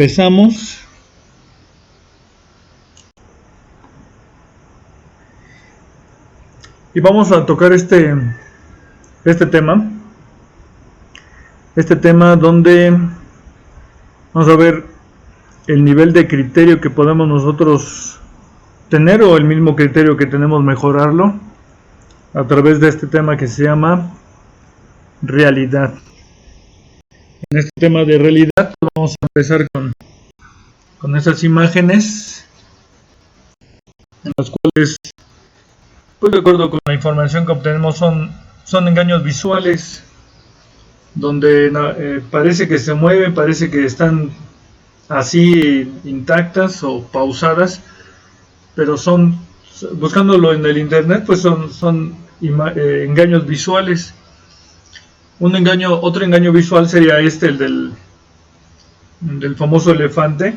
empezamos. Y vamos a tocar este tema donde vamos a ver el nivel de criterio que podemos nosotros tener, o el mismo criterio que tenemos mejorarlo a través de este tema que se llama realidad. En este tema de realidad vamos a empezar con estas imágenes en las cuales, pues de acuerdo con la información que obtenemos, son engaños visuales donde parece que se mueven, parece que están así intactas o pausadas, pero buscándolo en el internet, pues son engaños visuales. Otro engaño visual sería el del famoso elefante,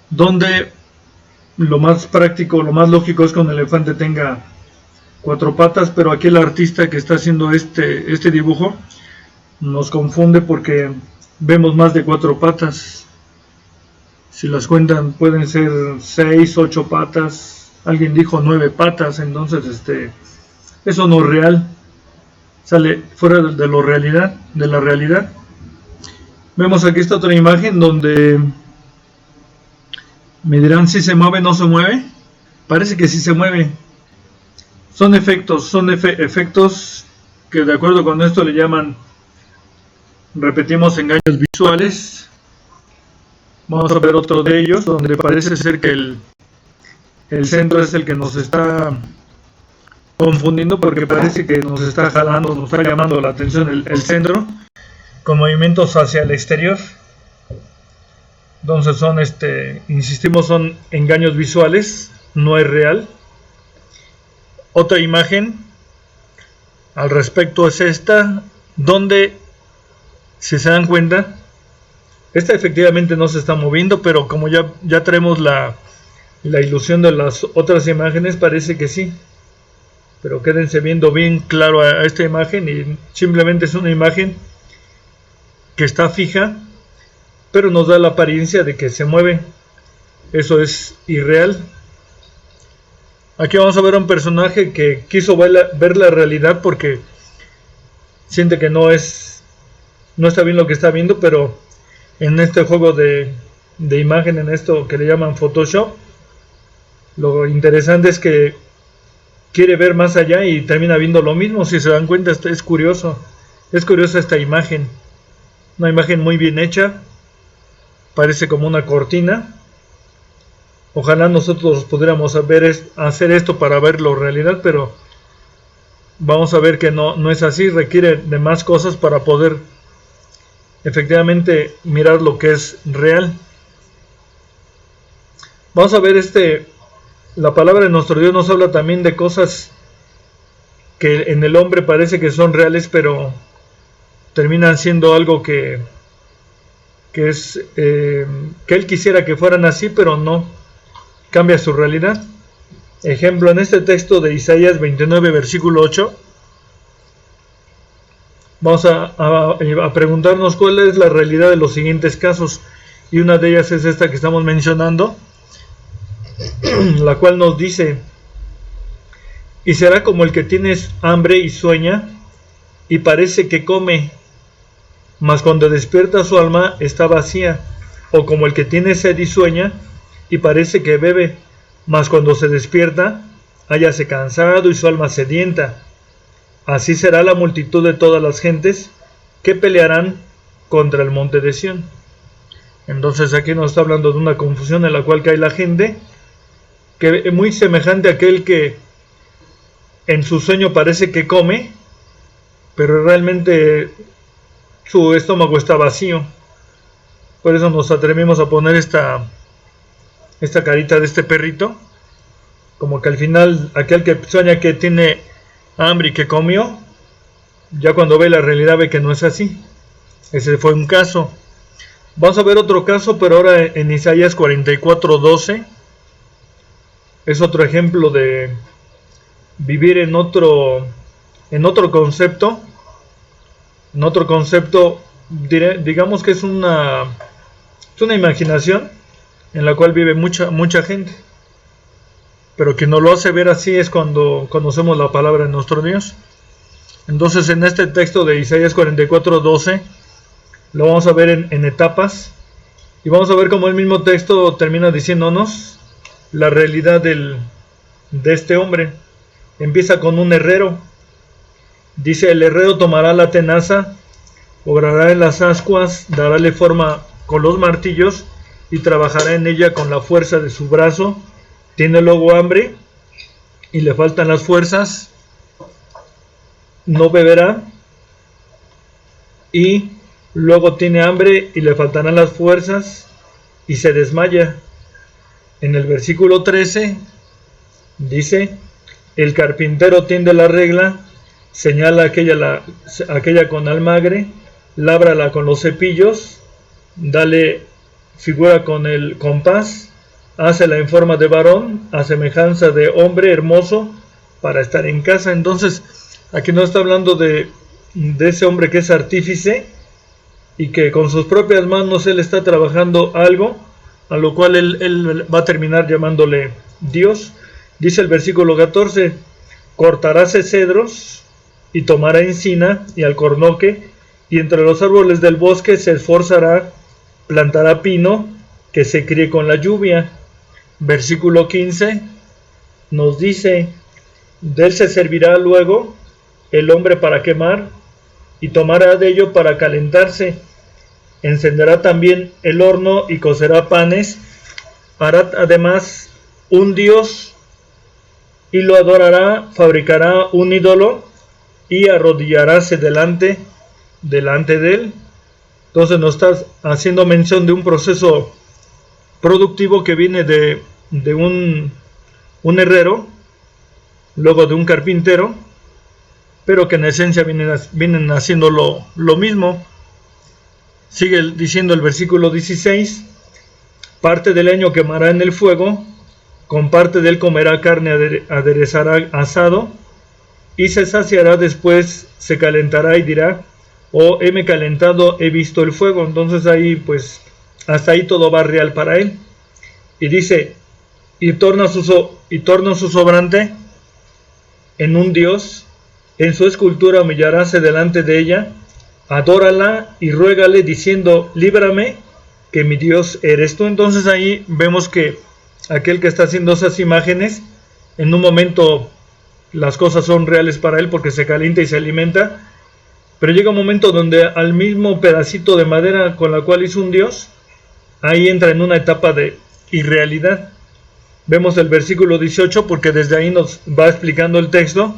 donde lo más práctico, lo más lógico es que un elefante tenga 4 patas, pero aquí el artista que está haciendo este dibujo nos confunde porque vemos más de 4 patas. Si las cuentan pueden ser 6, 8 patas, alguien dijo 9 patas, entonces eso no es real, sale fuera de la realidad. Vemos aquí esta otra imagen donde me dirán si se mueve o no se mueve. Parece que sí se mueve. Son efectos que de acuerdo con esto le llaman, repetimos, engaños visuales. Vamos a ver otro de ellos donde parece ser que el centro es el que nos está confundiendo, porque parece que nos está jalando, nos está llamando la atención el centro, con movimientos hacia el exterior. Entonces insistimos, son engaños visuales, no es real. Otra imagen al respecto es esta, donde, si se dan cuenta, esta efectivamente no se está moviendo, pero como ya traemos la ilusión de las otras imágenes, parece que sí. Pero quédense viendo bien claro a esta imagen, y simplemente es una imagen que está fija, pero nos da la apariencia de que se mueve. Eso es irreal. Aquí vamos a ver a un personaje que quiso ver la realidad porque siente que no está bien lo que está viendo, pero en este juego de imagen, en esto que le llaman Photoshop, lo interesante es que quiere ver más allá y termina viendo lo mismo. Si se dan cuenta, es curiosa esta imagen. Una imagen muy bien hecha, parece como una cortina. Ojalá nosotros pudiéramos hacer esto para verlo realidad, pero vamos a ver que no es así. Requiere de más cosas para poder efectivamente mirar lo que es real. Vamos a ver la palabra de nuestro Dios nos habla también de cosas que en el hombre parece que son reales, pero terminan siendo algo que él quisiera que fueran así, pero no, cambia su realidad. Ejemplo, en este texto de Isaías 29, versículo 8, vamos a preguntarnos cuál es la realidad de los siguientes casos, y una de ellas es esta que estamos mencionando, la cual nos dice: y será como el que tiene hambre y sueña, y parece que come, mas cuando despierta su alma está vacía, o como el que tiene sed y sueña, y parece que bebe, mas cuando se despierta, hállase cansado y su alma sedienta. Así será la multitud de todas las gentes que pelearán contra el monte de Sión. Entonces aquí nos está hablando de una confusión en la cual cae la gente, que es muy semejante a aquel que en su sueño parece que come, pero realmente su estómago está vacío. Por eso nos atrevimos a poner esta carita de este perrito, como que al final aquel que sueña que tiene hambre y que comió, ya cuando ve la realidad ve que no es así. Ese fue un caso. Vamos a ver otro caso, pero ahora en Isaías 44:12. Es otro ejemplo de vivir en otro concepto. En otro concepto, digamos que es una Es una imaginación en la cual vive mucha gente. Pero quien nos lo hace ver así es cuando conocemos la palabra de nuestro Dios. Entonces en este texto de Isaías 44:12 lo vamos a ver en etapas. Y vamos a ver cómo el mismo texto termina diciéndonos la realidad de este hombre. Empieza con un herrero. Dice: el herrero tomará la tenaza, obrará en las ascuas, darále forma con los martillos y trabajará en ella con la fuerza de su brazo. Tiene luego hambre y le faltan las fuerzas, no beberá, y luego tiene hambre y le faltarán las fuerzas y se desmaya. En el versículo 13 dice: el carpintero tiende la regla, señala aquella con almagre, lábrala con los cepillos, dale figura con el compás, hácela en forma de varón, a semejanza de hombre hermoso, para estar en casa. Entonces, aquí no está hablando de ese hombre que es artífice y que con sus propias manos él está trabajando algo, a lo cual él va a terminar llamándole Dios. Dice el versículo 14: cortaráse cedros y tomará encina y alcornoque, y entre los árboles del bosque se esforzará, plantará pino que se críe con la lluvia. Versículo 15 nos dice: de él se servirá luego el hombre para quemar, y tomará de ello para calentarse. Encenderá también el horno y cocerá panes. Hará además un dios y lo adorará. Fabricará un ídolo y arrodillaráse delante de él. Entonces nos está haciendo mención de un proceso productivo que viene de un herrero, luego de un carpintero, pero que en esencia vienen haciendo lo mismo. Sigue diciendo el versículo 16: parte del leño quemará en el fuego, con parte de él comerá carne, aderezará asado, y se saciará, después se calentará y dirá: oh, heme calentado, he visto el fuego. Entonces ahí, pues, hasta ahí todo va real para él. Y dice: y torna su sobrante en un dios, en su escultura humillaráse delante de ella, adórala y ruégale diciendo: líbrame, que mi Dios eres tú. Entonces ahí vemos que aquel que está haciendo esas imágenes, en un momento las cosas son reales para él porque se calienta y se alimenta, pero llega un momento donde al mismo pedacito de madera con la cual hizo un dios, ahí entra en una etapa de irrealidad. Vemos el versículo 18 porque desde ahí nos va explicando el texto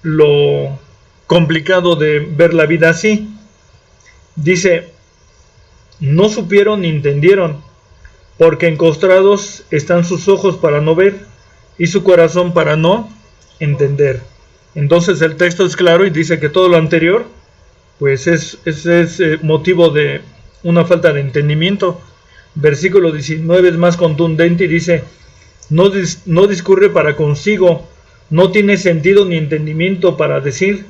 lo complicado de ver la vida así. Dice: no supieron ni entendieron, porque encostrados están sus ojos para no ver y su corazón para no entender. Entonces el texto es claro y dice que todo lo anterior pues es motivo de una falta de entendimiento. Versículo 19 es más contundente y dice: no discurre para consigo, no tiene sentido ni entendimiento para decir: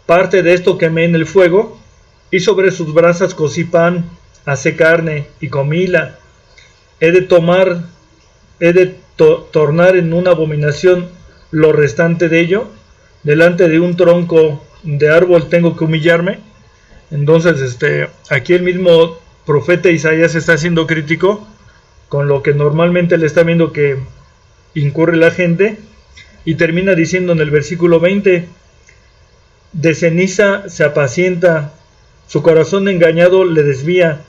parte de esto quemé en el fuego, y sobre sus brasas cocí pan, hacé carne y comíla. He de tornar en una abominación lo restante de ello, delante de un tronco de árbol tengo que humillarme. Entonces aquí el mismo profeta Isaías está siendo crítico con lo que normalmente le está viendo que incurre la gente, y termina diciendo en el versículo 20: de ceniza se apacienta, su corazón engañado le desvía,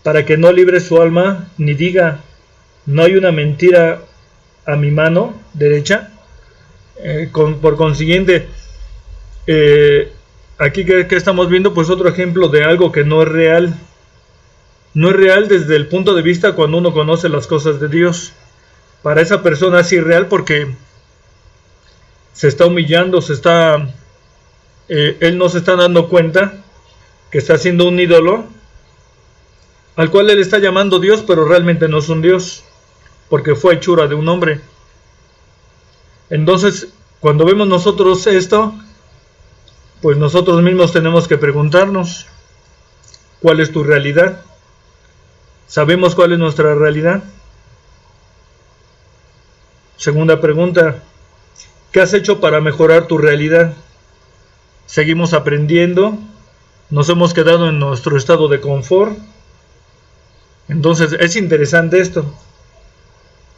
para que no libre su alma ni diga: no hay una mentira a mi mano derecha. Por consiguiente, aquí que estamos viendo pues otro ejemplo de algo que no es real. No es real desde el punto de vista cuando uno conoce las cosas de Dios. Para esa persona es irreal porque se está humillando, él no se está dando cuenta que está haciendo un ídolo al cual él está llamando Dios, pero realmente no es un Dios, porque fue hechura de un hombre. Entonces, cuando vemos nosotros esto, pues nosotros mismos tenemos que preguntarnos: ¿cuál es tu realidad? ¿Sabemos cuál es nuestra realidad? Segunda pregunta, ¿qué has hecho para mejorar tu realidad? ¿Seguimos aprendiendo? ¿Nos hemos quedado en nuestro estado de confort? Entonces es interesante esto.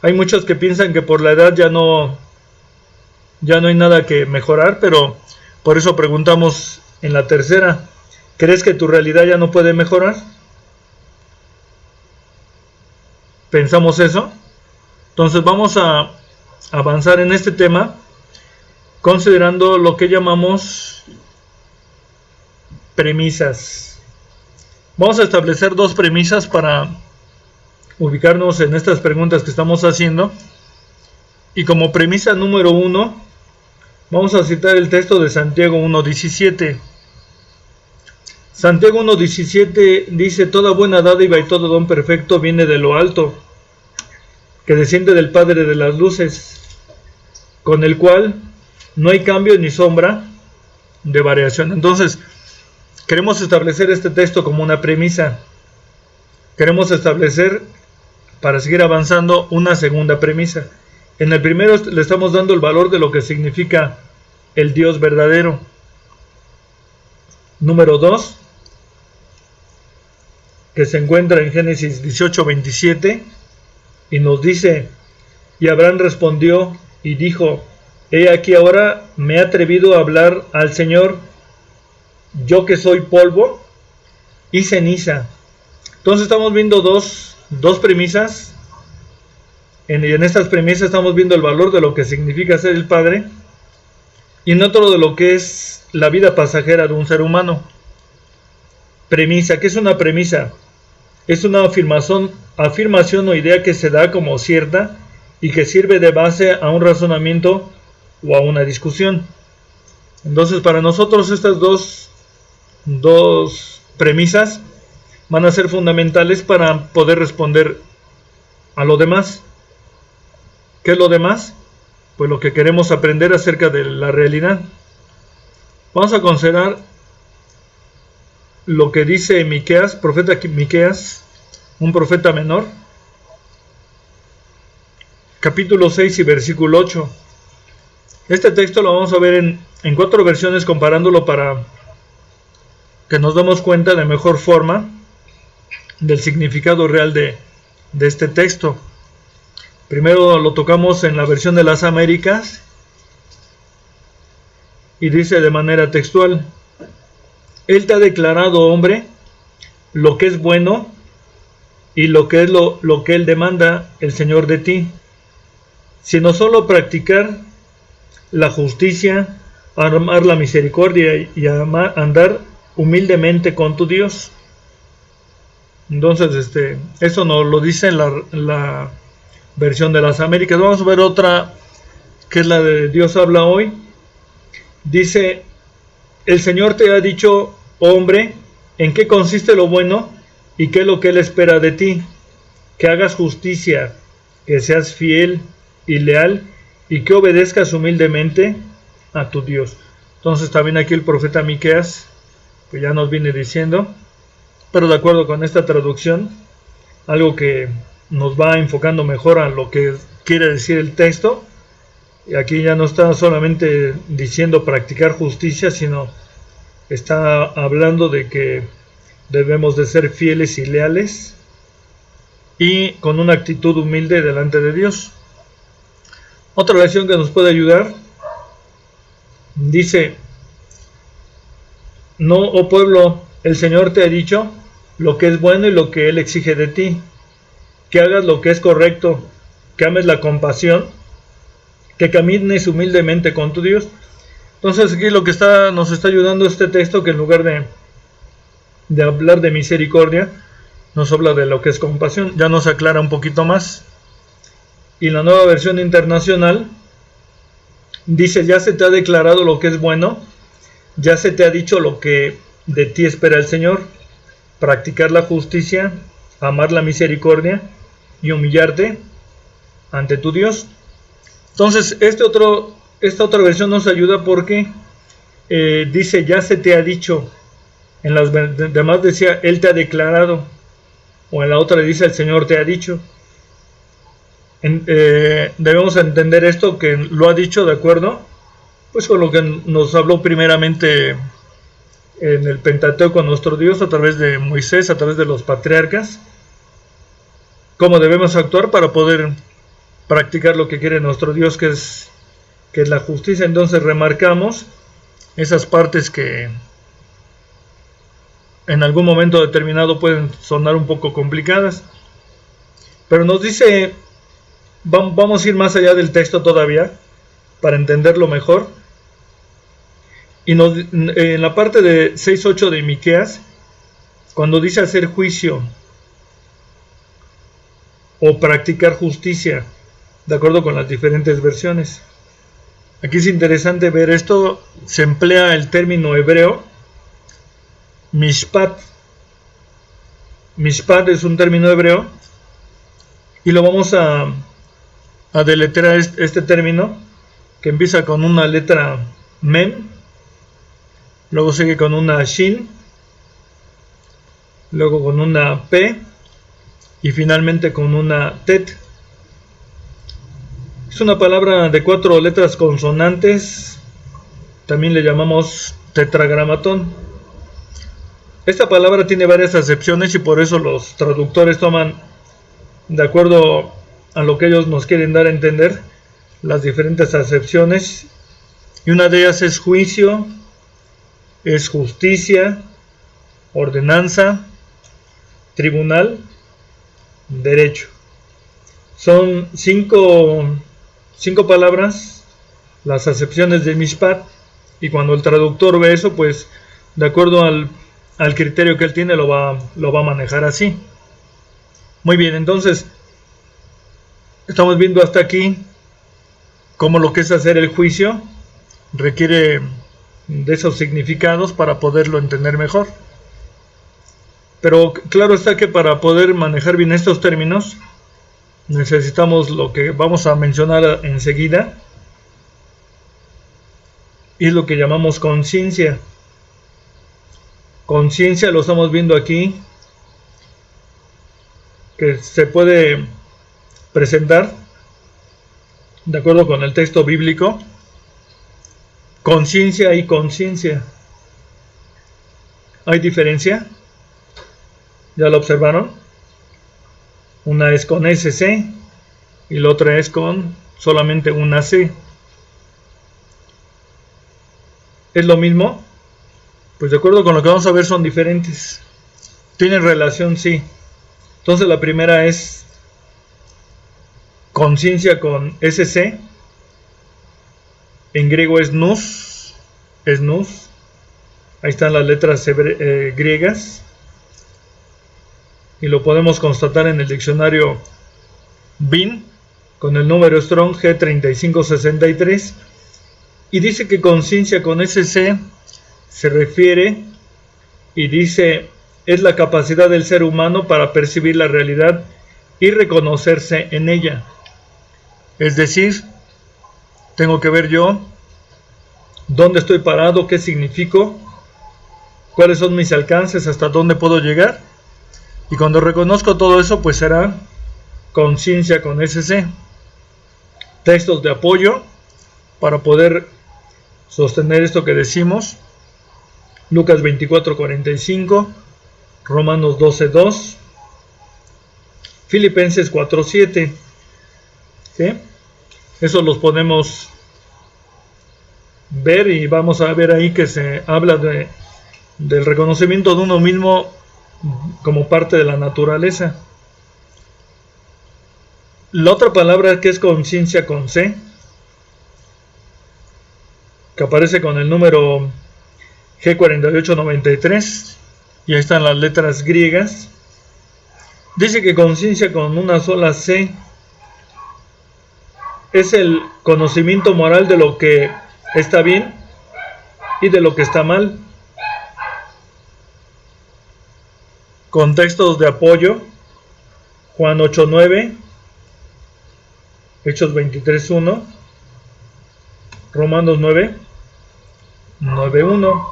Hay muchos que piensan que por la edad ya no hay nada que mejorar, pero por eso preguntamos en la tercera, ¿crees que tu realidad ya no puede mejorar? ¿Pensamos eso? Entonces vamos a avanzar en este tema considerando lo que llamamos premisas. Vamos a establecer dos premisas para ubicarnos en estas preguntas que estamos haciendo. Y como premisa número 1, vamos a citar el texto de Santiago 1:17. Santiago 1:17 dice: toda buena dádiva y todo don perfecto viene de lo alto, que desciende del Padre de las luces, con el cual no hay cambio ni sombra de variación. Entonces, queremos establecer este texto como una premisa. Queremos establecer, para seguir avanzando, una segunda premisa. En el primero le estamos dando el valor de lo que significa el Dios verdadero. Número 2, que se encuentra en Génesis 18:27, y nos dice: y Abraham respondió y dijo: he aquí ahora me he atrevido a hablar al Señor, yo que soy polvo y ceniza. Entonces estamos viendo dos premisas. En estas premisas estamos viendo el valor de lo que significa ser el Padre, y en otro de lo que es la vida pasajera de un ser humano. Premisa, ¿qué es una premisa? Es una afirmación o idea que se da como cierta y que sirve de base a un razonamiento o a una discusión. Entonces, para nosotros estas dos premisas van a ser fundamentales para poder responder a lo demás. ¿Qué es lo demás? Pues lo que queremos aprender acerca de la realidad. Vamos a considerar lo que dice Miqueas, profeta Miqueas, un profeta menor, capítulo 6 y versículo 8. Este texto lo vamos a ver en 4 versiones, comparándolo para que nos demos cuenta de mejor forma del significado real de este texto. Primero lo tocamos en la versión de las Américas y dice de manera textual: Él te ha declarado, hombre, lo que es bueno y lo que es lo que Él demanda, el Señor, de ti, sino solo practicar la justicia, amar la misericordia y andar humildemente con tu Dios. Entonces, eso nos lo dice en la versión de las Américas. Vamos a ver otra, que es la de Dios habla hoy. Dice: el Señor te ha dicho, hombre, en qué consiste lo bueno y qué es lo que Él espera de ti, que hagas justicia, que seas fiel y leal y que obedezcas humildemente a tu Dios. Entonces también aquí el profeta Miqueas pues ya nos viene diciendo, pero de acuerdo con esta traducción, algo que nos va enfocando mejor a lo que quiere decir el texto. Y aquí ya no está solamente diciendo practicar justicia, sino está hablando de que debemos de ser fieles y leales y con una actitud humilde delante de Dios. Otra versión que nos puede ayudar dice: no, oh pueblo, el Señor te ha dicho lo que es bueno y lo que Él exige de ti, que hagas lo que es correcto, que ames la compasión, que camines humildemente con tu Dios. Entonces aquí lo que nos está ayudando este texto, que en lugar de hablar de misericordia, nos habla de lo que es compasión. Ya nos aclara un poquito más. Y la nueva versión internacional dice: ya se te ha declarado lo que es bueno, ya se te ha dicho lo que de ti espera el Señor, practicar la justicia, amar la misericordia y humillarte ante tu Dios. Entonces esta otra versión nos ayuda porque dice: ya se te ha dicho. En las demás decía: Él te ha declarado. o en la otra dice el Señor te ha dicho. Debemos entender esto, que lo ha dicho de acuerdo pues con lo que nos habló primeramente en el Pentateuco nuestro Dios a través de Moisés, a través de los patriarcas, cómo debemos actuar para poder practicar lo que quiere nuestro Dios, que es la justicia. Entonces remarcamos esas partes que en algún momento determinado pueden sonar un poco complicadas, pero nos dice, vamos a ir más allá del texto todavía para entenderlo mejor. Y en la parte de 6.8 de Miqueas, cuando dice hacer juicio o practicar justicia, de acuerdo con las diferentes versiones. Aquí es interesante ver esto, se emplea el término hebreo, mishpat. Mishpat es un término hebreo, y lo vamos a deletrear este término, que empieza con una letra mem, luego sigue con una shin, luego con una p, y finalmente con una tet. Es una palabra de 4 letras consonantes, también le llamamos tetragramatón. Esta palabra tiene varias acepciones y por eso los traductores toman, de acuerdo a lo que ellos nos quieren dar a entender, las diferentes acepciones, y una de ellas es juicio, es justicia, ordenanza, tribunal, derecho. Son cinco palabras, las acepciones de Mishpat, y cuando el traductor ve eso, pues de acuerdo al criterio que él tiene lo va a manejar así. Muy bien, entonces estamos viendo hasta aquí cómo lo que es hacer el juicio requiere de esos significados para poderlo entender mejor. Pero claro está que para poder manejar bien estos términos necesitamos lo que vamos a mencionar enseguida, y es lo que llamamos conciencia. Conciencia lo estamos viendo aquí, que se puede presentar de acuerdo con el texto bíblico, conciencia y conciencia. ¿Hay diferencia? ¿Ya lo observaron? Una es con SC y la otra es con solamente una C. ¿Es lo mismo? Pues de acuerdo con lo que vamos a ver son diferentes. ¿Tienen relación? Sí. Entonces la primera es conciencia con SC. En griego es nous. Es nous. Ahí están las letras griegas. Y lo podemos constatar en el diccionario BIN con el número Strong G3563. Y dice que conciencia con SC se refiere y dice es la capacidad del ser humano para percibir la realidad y reconocerse en ella. Es decir, tengo que ver yo dónde estoy parado, qué significo, cuáles son mis alcances, hasta dónde puedo llegar. Y cuando reconozco todo eso, pues será conciencia con SC. Textos de apoyo para poder sostener esto que decimos: Lucas 24:45, Romanos 12:2, Filipenses 4:7. ¿Sí? Eso los podemos ver, y vamos a ver ahí que se habla del reconocimiento de uno mismo como parte de la naturaleza. La otra palabra que es conciencia con C, que aparece con el número G4893, y ahí están las letras griegas, dice que conciencia con una sola C es el conocimiento moral de lo que está bien y de lo que está mal. Contextos de apoyo: Juan 8:9, Hechos 23:1, Romanos 9:1.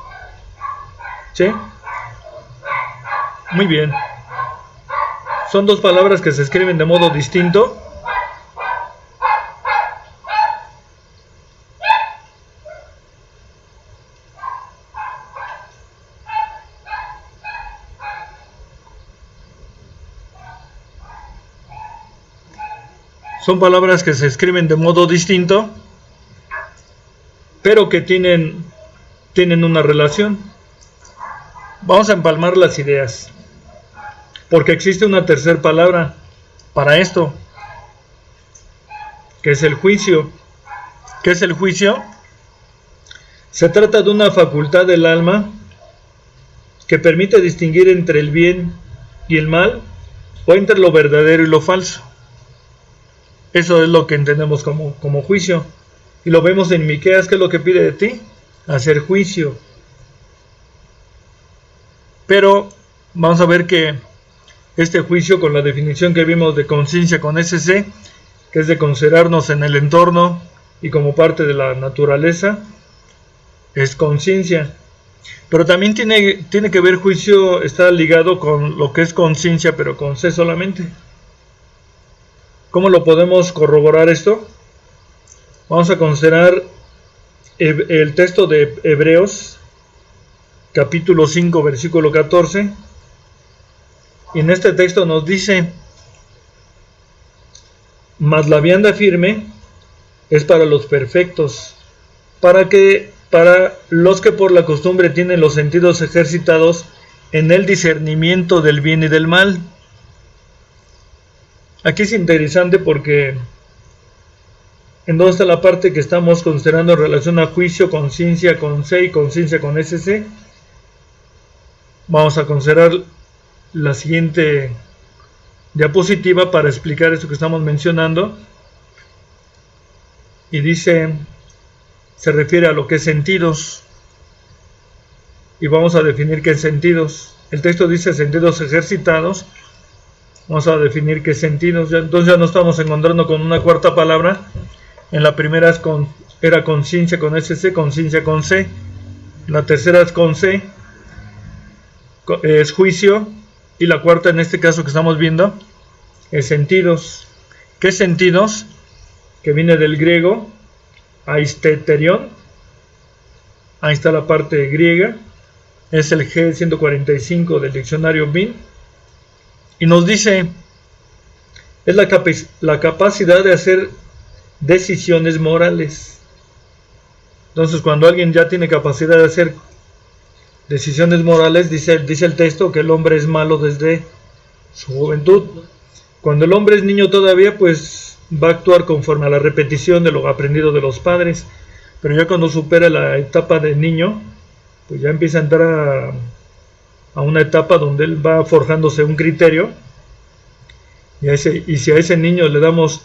¿Sí? Muy bien. Son dos palabras que se escriben de modo distinto. Son palabras que se escriben de modo distinto, pero que tienen una relación. Vamos a empalmar las ideas, porque existe una tercera palabra para esto, que es el juicio. ¿Qué es el juicio? Se trata de una facultad del alma que permite distinguir entre el bien y el mal, o entre lo verdadero y lo falso. Eso es lo que entendemos como juicio. Y lo vemos en Miqueas. ¿Qué es lo que pide de ti? Hacer juicio. Pero vamos a ver que este juicio, con la definición que vimos de conciencia con SC, que es de considerarnos en el entorno y como parte de la naturaleza, es conciencia. Pero también tiene que ver juicio, está ligado con lo que es conciencia, pero con C solamente. ¿Cómo lo podemos corroborar esto? Vamos a considerar el texto de Hebreos, capítulo 5, versículo 14. Y en este texto nos dice: mas la vianda firme es para los perfectos, para los que por la costumbre tienen los sentidos ejercitados en el discernimiento del bien y del mal. Aquí es interesante porque ¿en dónde está la parte que estamos considerando en relación a juicio, conciencia con C y conciencia con SC? Vamos a considerar la siguiente diapositiva para explicar esto que estamos mencionando. Y dice, se refiere a lo que es sentidos. Y vamos a definir qué es sentidos. El texto dice sentidos ejercitados. Vamos a definir qué sentidos. Entonces ya nos estamos encontrando con una cuarta palabra. En la primera era conciencia con SC, conciencia con C. La tercera es con C, es juicio. Y la cuarta, en este caso que estamos viendo, es sentidos. ¿Qué sentidos? Que viene del griego aisteterion. Ahí está la parte griega. Es el G145 del diccionario BIN. Y nos dice, es la capacidad de hacer decisiones morales. Entonces, cuando alguien ya tiene capacidad de hacer decisiones morales, dice el texto que el hombre es malo desde su juventud. Cuando el hombre es niño todavía, pues va a actuar conforme a la repetición de lo aprendido de los padres. Pero ya cuando supera la etapa de niño, pues ya empieza a entrar a una etapa donde él va forjándose un criterio, y si a ese niño le damos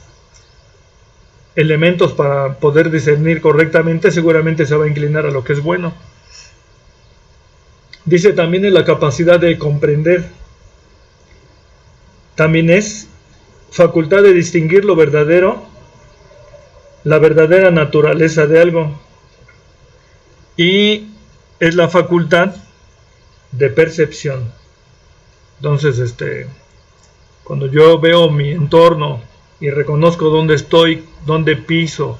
elementos para poder discernir correctamente, seguramente se va a inclinar a lo que es bueno. Dice también en la capacidad de comprender. También es facultad de distinguir lo verdadero, la verdadera naturaleza de algo. Y es la facultad de percepción. Entonces, cuando yo veo mi entorno y reconozco dónde estoy, dónde piso,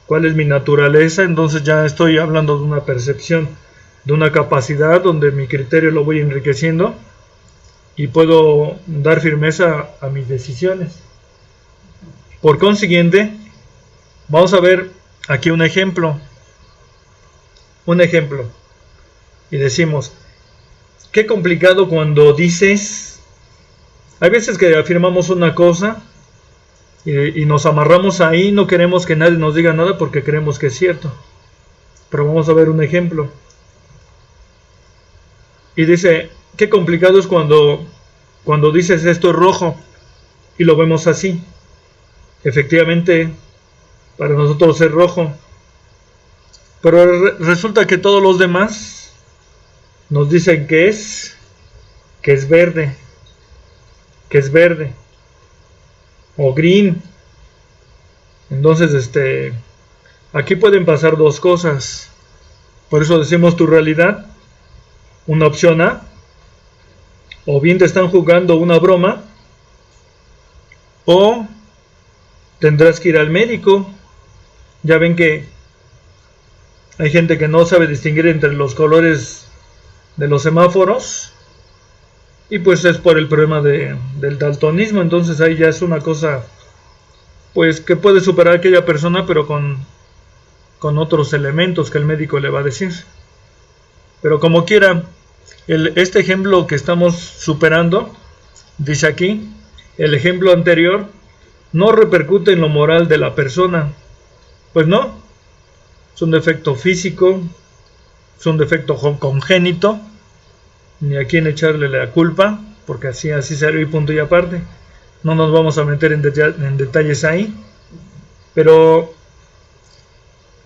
cuál es mi naturaleza, entonces ya estoy hablando de una percepción, de una capacidad donde mi criterio lo voy enriqueciendo y puedo dar firmeza a mis decisiones. Por consiguiente, vamos a ver aquí un ejemplo. Y decimos, qué complicado cuando dices, hay veces que afirmamos una cosa y nos amarramos ahí, no queremos que nadie nos diga nada porque creemos que es cierto. Pero vamos a ver un ejemplo. Y dice, qué complicado es cuando dices esto es rojo y lo vemos así. Efectivamente, para nosotros es rojo. Pero resulta que todos los demás nos dicen que es verde, o green. Entonces, aquí pueden pasar dos cosas. Por eso decimos tu realidad, una opción A, o bien te están jugando una broma o tendrás que ir al médico. Ya ven que hay gente que no sabe distinguir entre los colores de los semáforos, y pues es por el problema del daltonismo. Entonces ahí ya es una cosa pues que puede superar a aquella persona, pero con otros elementos que el médico le va a decir. Pero como quiera, este ejemplo que estamos superando, dice aquí, el ejemplo anterior no repercute en lo moral de la persona. Pues no, es un defecto físico, es un defecto congénito, ni a quién echarle la culpa, porque así será y punto y aparte. No nos vamos a meter en detalles ahí, pero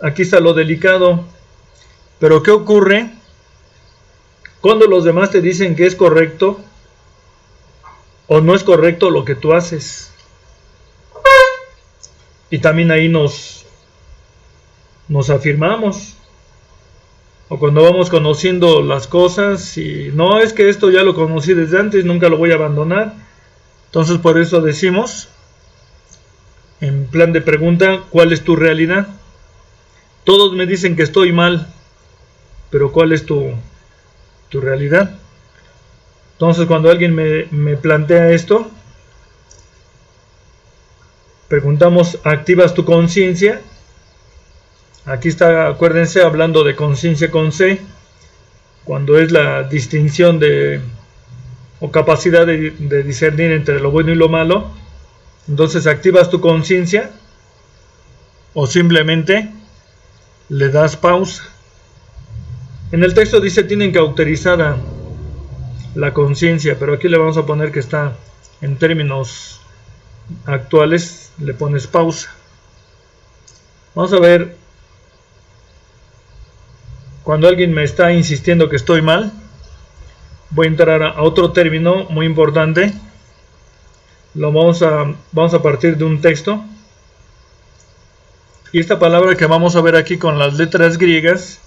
aquí está lo delicado. Pero ¿qué ocurre cuando los demás te dicen que es correcto o no es correcto lo que tú haces? Y también ahí nos afirmamos. O cuando vamos conociendo las cosas y no, es que esto ya lo conocí desde antes, nunca lo voy a abandonar. Entonces por eso decimos, en plan de pregunta, ¿cuál es tu realidad? Todos me dicen que estoy mal, pero ¿cuál es tu realidad? Entonces cuando alguien me plantea esto, preguntamos, ¿activas tu conciencia? Aquí está, acuérdense, hablando de conciencia con C, cuando es la distinción o capacidad de discernir entre lo bueno y lo malo. Entonces, ¿activas tu conciencia o simplemente le das pausa? En el texto dice tienen cauterizada la conciencia, pero aquí le vamos a poner que está en términos actuales, le pones pausa. Vamos a ver, cuando alguien me está insistiendo que estoy mal, voy a entrar a otro término muy importante. Vamos a partir de un texto. Y esta palabra que vamos a ver aquí con las letras griegas,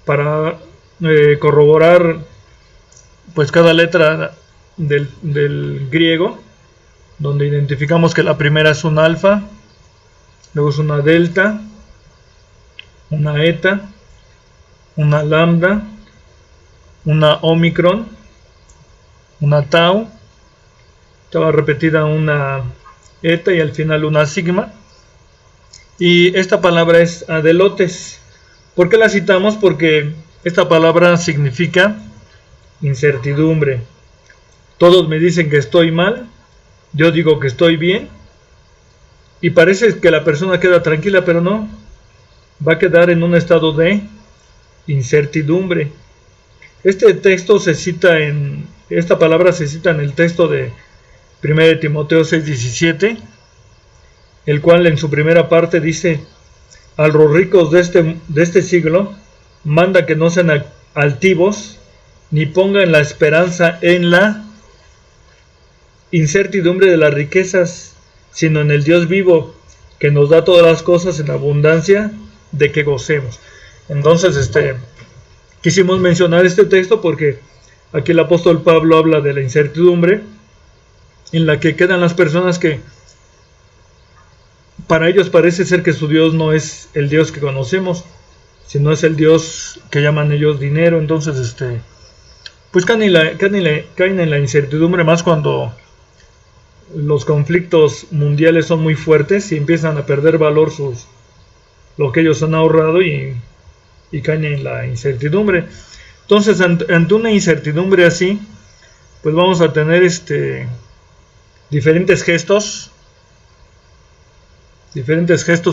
para corroborar pues cada letra del griego, donde identificamos que la primera es un alfa, luego es una delta, una eta, una lambda, una omicron, una tau, estaba repetida una eta y al final una sigma. Y esta palabra es adelotes. ¿Por qué la citamos? Porque esta palabra significa incertidumbre. Todos me dicen que estoy mal, yo digo que estoy bien, y parece que la persona queda tranquila, pero no, va a quedar en un estado de incertidumbre. Esta palabra se cita en el texto de 1 Timoteo 6:17, el cual en su primera parte dice: a los ricos de este siglo manda que no sean altivos, ni pongan la esperanza en la incertidumbre de las riquezas, sino en el Dios vivo, que nos da todas las cosas en abundancia de que gocemos. Entonces, quisimos mencionar este texto porque aquí el apóstol Pablo habla de la incertidumbre en la que quedan las personas que para ellos parece ser que su Dios no es el Dios que conocemos, sino es el Dios que llaman ellos dinero. Entonces, pues caen en la incertidumbre, más cuando los conflictos mundiales son muy fuertes y empiezan a perder valor lo que ellos han ahorrado y caen en la incertidumbre. Entonces, ante una incertidumbre así, pues vamos a tener diferentes gestos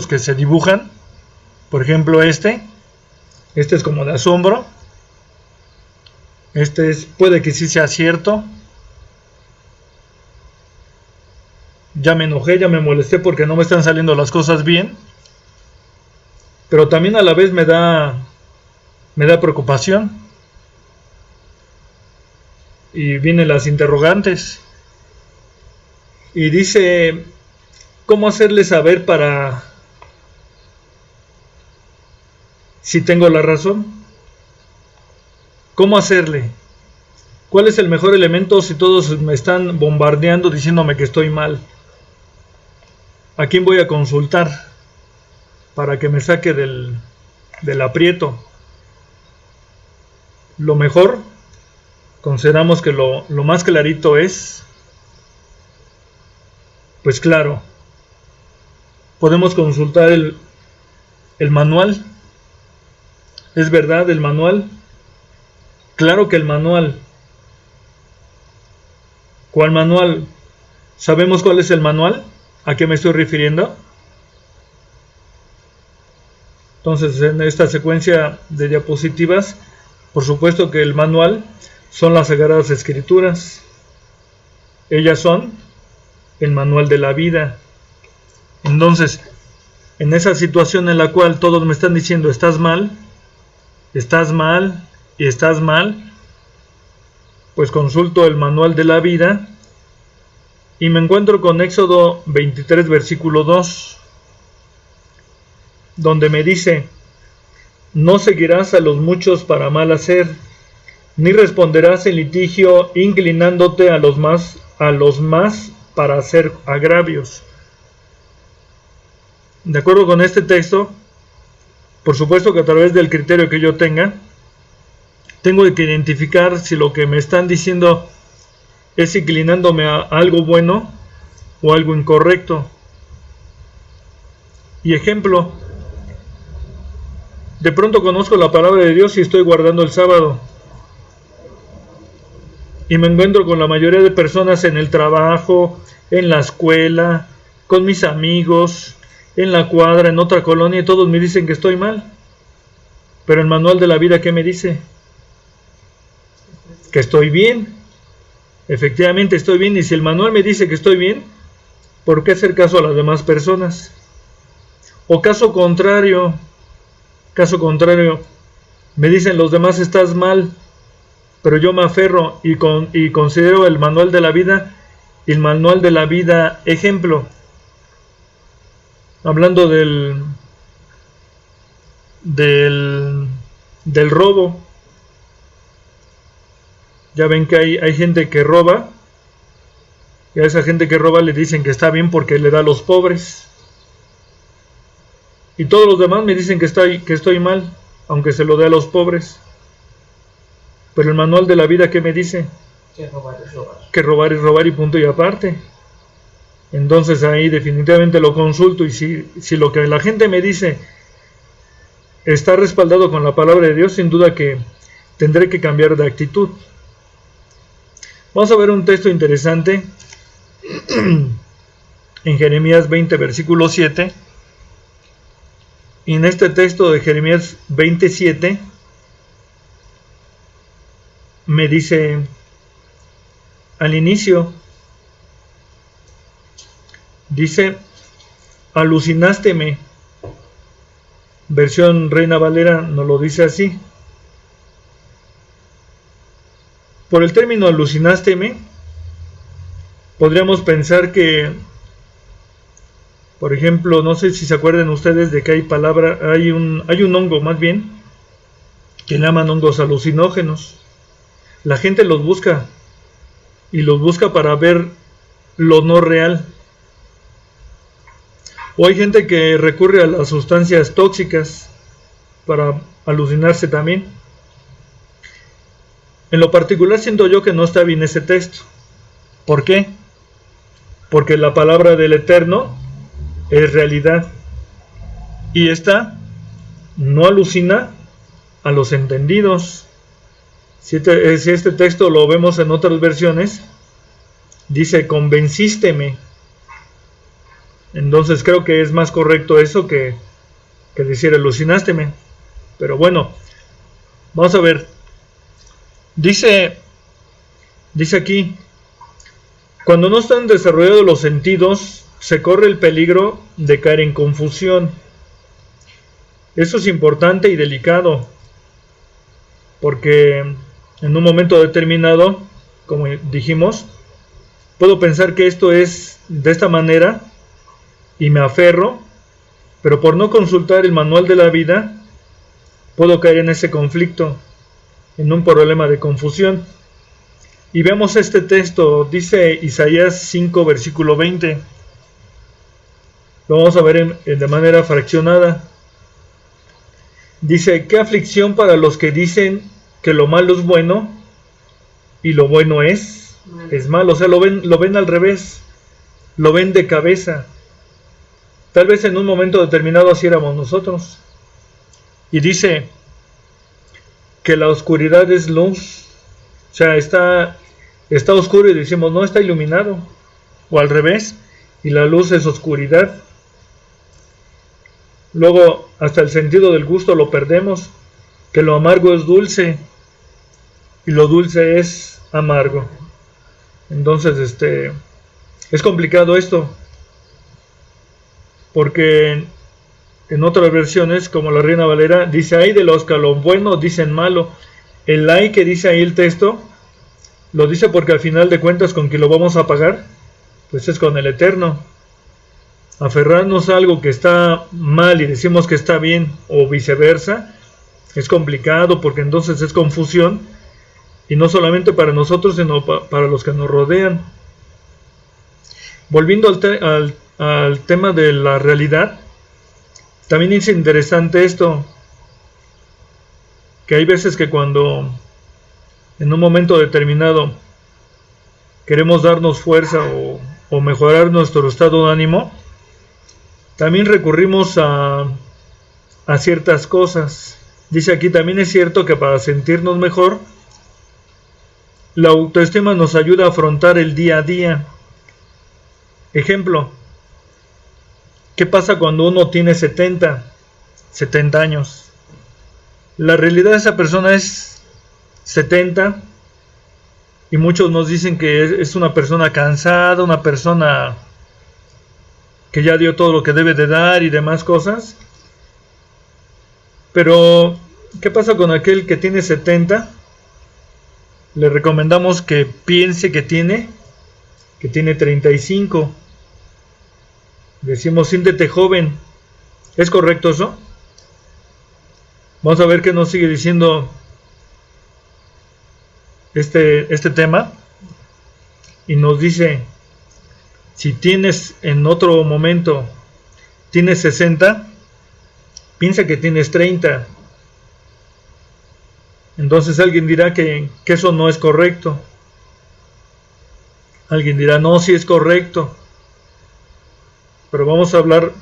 que se dibujan. Por ejemplo, este es como de asombro. Puede que sí sea cierto. Ya me enojé, ya me molesté porque no me están saliendo las cosas bien. Pero también a la vez me da preocupación. Y vienen las interrogantes. Y dice, ¿cómo hacerle saber para si tengo la razón? ¿Cómo hacerle? ¿Cuál es el mejor elemento si todos me están bombardeando diciéndome que estoy mal? ¿A quién voy a consultar para que me saque del aprieto? Lo mejor, consideramos que lo más clarito es, pues claro, podemos consultar el manual. ¿Es verdad el manual? Claro que el manual. ¿Cuál manual? ¿Sabemos cuál es el manual? ¿A qué me estoy refiriendo? Entonces, en esta secuencia de diapositivas, por supuesto que el manual son las Sagradas Escrituras. Ellas son el manual de la vida. Entonces, en esa situación en la cual todos me están diciendo estás mal y estás mal, pues consulto el manual de la vida y me encuentro con Éxodo 23, versículo 2, donde me dice: no seguirás a los muchos para mal hacer, ni responderás en litigio inclinándote a los más para hacer agravios. De acuerdo con este texto, por supuesto que a través del criterio que yo tenga, tengo que identificar si lo que me están diciendo es inclinándome a algo bueno o algo incorrecto. Y ejemplo, de pronto conozco la palabra de Dios y estoy guardando el sábado. Y me encuentro con la mayoría de personas en el trabajo, en la escuela, con mis amigos, en la cuadra, en otra colonia, y todos me dicen que estoy mal. Pero el manual de la vida, ¿qué me dice? Que estoy bien. Efectivamente estoy bien, y si el manual me dice que estoy bien, ¿por qué hacer caso a las demás personas? O caso contrario, me dicen los demás estás mal, pero yo me aferro y considero el manual de la vida, ejemplo, hablando del robo. Ya ven que hay gente que roba, y a esa gente que roba le dicen que está bien porque le da a los pobres. Y todos los demás me dicen que estoy mal, aunque se lo dé a los pobres. Pero el manual de la vida, ¿qué me dice? Que robar es robar. Que robar es robar y punto y aparte. Entonces ahí definitivamente lo consulto, y si lo que la gente me dice está respaldado con la palabra de Dios, sin duda que tendré que cambiar de actitud. Vamos a ver un texto interesante en Jeremías 20, versículo 7. Y en este texto de Jeremías 27 me dice al inicio, dice: alucinásteme. Versión Reina Valera nos lo dice así. Por el término alucinásteme, podríamos pensar que, por ejemplo, no sé si se acuerdan ustedes de que hay un hongo más bien, que llaman hongos alucinógenos. La gente los busca, y los busca para ver lo no real. O hay gente que recurre a las sustancias tóxicas para alucinarse también. En lo particular siento yo que no está bien ese texto. ¿Por qué? Porque la palabra del Eterno es realidad, y esta no alucina a los entendidos. Si este texto lo vemos en otras versiones, dice: convencísteme. Entonces creo que es más correcto eso que decir alucinásteme. Pero bueno, vamos a ver. Dice aquí: cuando no están desarrollados los sentidos, se corre el peligro de caer en confusión. Eso es importante y delicado, porque en un momento determinado, como dijimos, puedo pensar que esto es de esta manera y me aferro, pero por no consultar el manual de la vida, puedo caer en ese conflicto, en un problema de confusión. Y vemos este texto, dice Isaías 5, versículo 20. Lo vamos a ver de manera fraccionada. Dice, ¿qué aflicción para los que dicen que lo malo es bueno y lo bueno es malo? O sea, lo ven al revés, lo ven de cabeza. Tal vez en un momento determinado así éramos nosotros. Y dice que la oscuridad es luz. O sea, está oscuro y decimos, no, está iluminado. O al revés, y la luz es oscuridad. Luego, hasta el sentido del gusto lo perdemos, que lo amargo es dulce y lo dulce es amargo. Entonces, es complicado esto, porque en otras versiones, como la Reina Valera, dice, ay de los que a lo bueno dicen malo. El ay que dice ahí el texto, lo dice porque al final de cuentas, ¿con quién lo vamos a pagar? Pues es con el Eterno. Aferrarnos a algo que está mal y decimos que está bien, o viceversa, es complicado, porque entonces es confusión, y no solamente para nosotros, sino para los que nos rodean. Volviendo al tema de la realidad, también es interesante esto, que hay veces que cuando en un momento determinado queremos darnos fuerza o mejorar nuestro estado de ánimo, también recurrimos a ciertas cosas. Dice aquí, también es cierto que para sentirnos mejor, la autoestima nos ayuda a afrontar el día a día. Ejemplo, ¿qué pasa cuando uno tiene 70 años? La realidad de esa persona es 70, y muchos nos dicen que es una persona cansada, una persona que ya dio todo lo que debe de dar y demás cosas. Pero, ¿qué pasa con aquel que tiene 70? Le recomendamos que piense que tiene 35. Decimos, siéntete joven. ¿Es correcto eso? Vamos a ver qué nos sigue diciendo este tema. Y nos dice, si tienes en otro momento, tienes 60, piensa que tienes 30. Entonces alguien dirá que eso no es correcto. Alguien dirá, no, sí es correcto. Pero vamos a hablar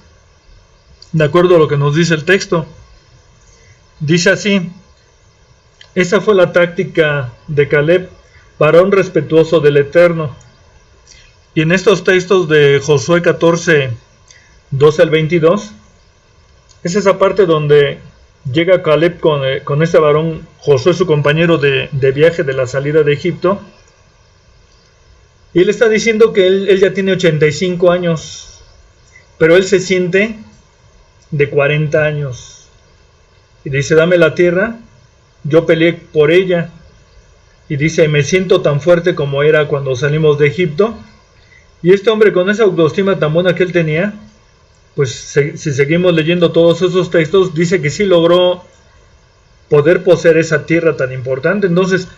de acuerdo a lo que nos dice el texto. Dice así, esa fue la táctica de Caleb, varón respetuoso del Eterno. Y en estos textos de Josué 14, 12 al 22, es esa parte donde llega Caleb con este varón, Josué, su compañero de viaje de la salida de Egipto, y él está diciendo que él ya tiene 85 años, pero él se siente de 40 años. Y dice, dame la tierra, yo peleé por ella. Y dice, me siento tan fuerte como era cuando salimos de Egipto. Y este hombre, con esa autoestima tan buena que él tenía, pues si seguimos leyendo todos esos textos, dice que sí logró poder poseer esa tierra tan importante. Entonces,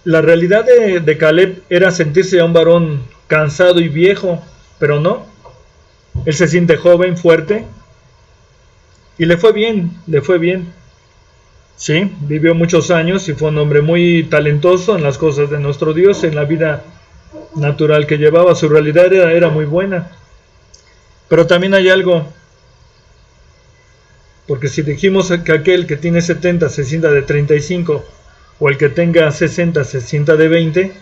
la realidad de Caleb era sentirse ya un varón cansado y viejo, pero no. Él se siente joven, fuerte, y le fue bien. Sí, vivió muchos años y fue un hombre muy talentoso en las cosas de nuestro Dios, en la vida natural que llevaba. Su realidad era muy buena. Pero también hay algo, porque si dijimos que aquel que tiene 70 se sienta de 35, o el que tenga 60 se sienta de 20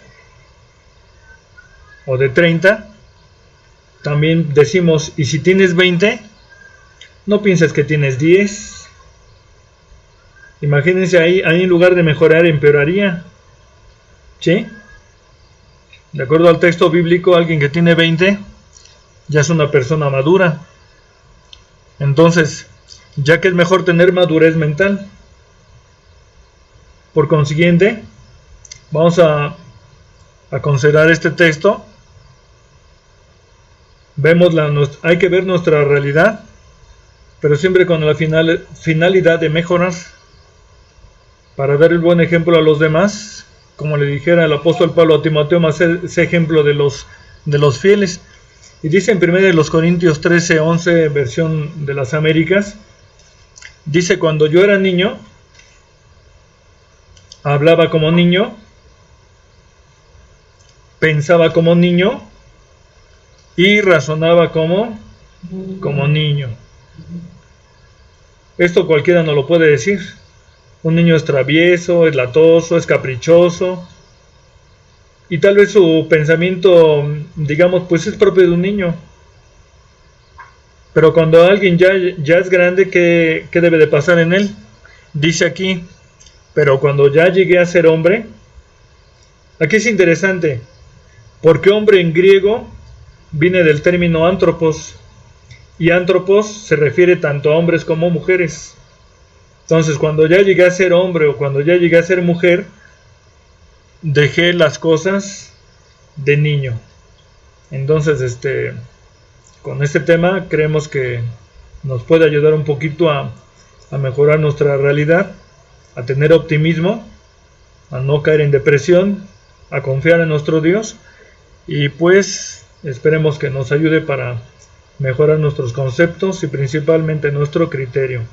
o de 30, también decimos, y si tienes 20, no pienses que tienes 10. Imagínense, ahí en lugar de mejorar, empeoraría. ¿Sí? De acuerdo al texto bíblico, alguien que tiene 20 ya es una persona madura. Entonces, ya que es mejor tener madurez mental. Por consiguiente, vamos a considerar este texto. Hay que ver nuestra realidad, pero siempre con la finalidad de mejorar, para dar el buen ejemplo a los demás, como le dijera el apóstol Pablo a Timoteo, más ese ejemplo de los fieles. Y dice en 1 Corintios 13:11, versión de las Américas, dice: cuando yo era niño, hablaba como niño, pensaba como niño y razonaba como niño. Esto cualquiera no lo puede decir. Un niño es travieso, es latoso, es caprichoso, y tal vez su pensamiento, digamos, pues es propio de un niño. Pero cuando alguien ya es grande, ¿qué debe de pasar en él? Dice aquí: pero cuando ya llegué a ser hombre. Aquí es interesante, porque hombre en griego viene del término antropos, y antropos se refiere tanto a hombres como a mujeres. Entonces, cuando ya llegué a ser hombre o cuando ya llegué a ser mujer, dejé las cosas de niño. Entonces, con este tema creemos que nos puede ayudar un poquito a mejorar nuestra realidad, a tener optimismo, a no caer en depresión, a confiar en nuestro Dios, y pues esperemos que nos ayude para mejorar nuestros conceptos y principalmente nuestro criterio.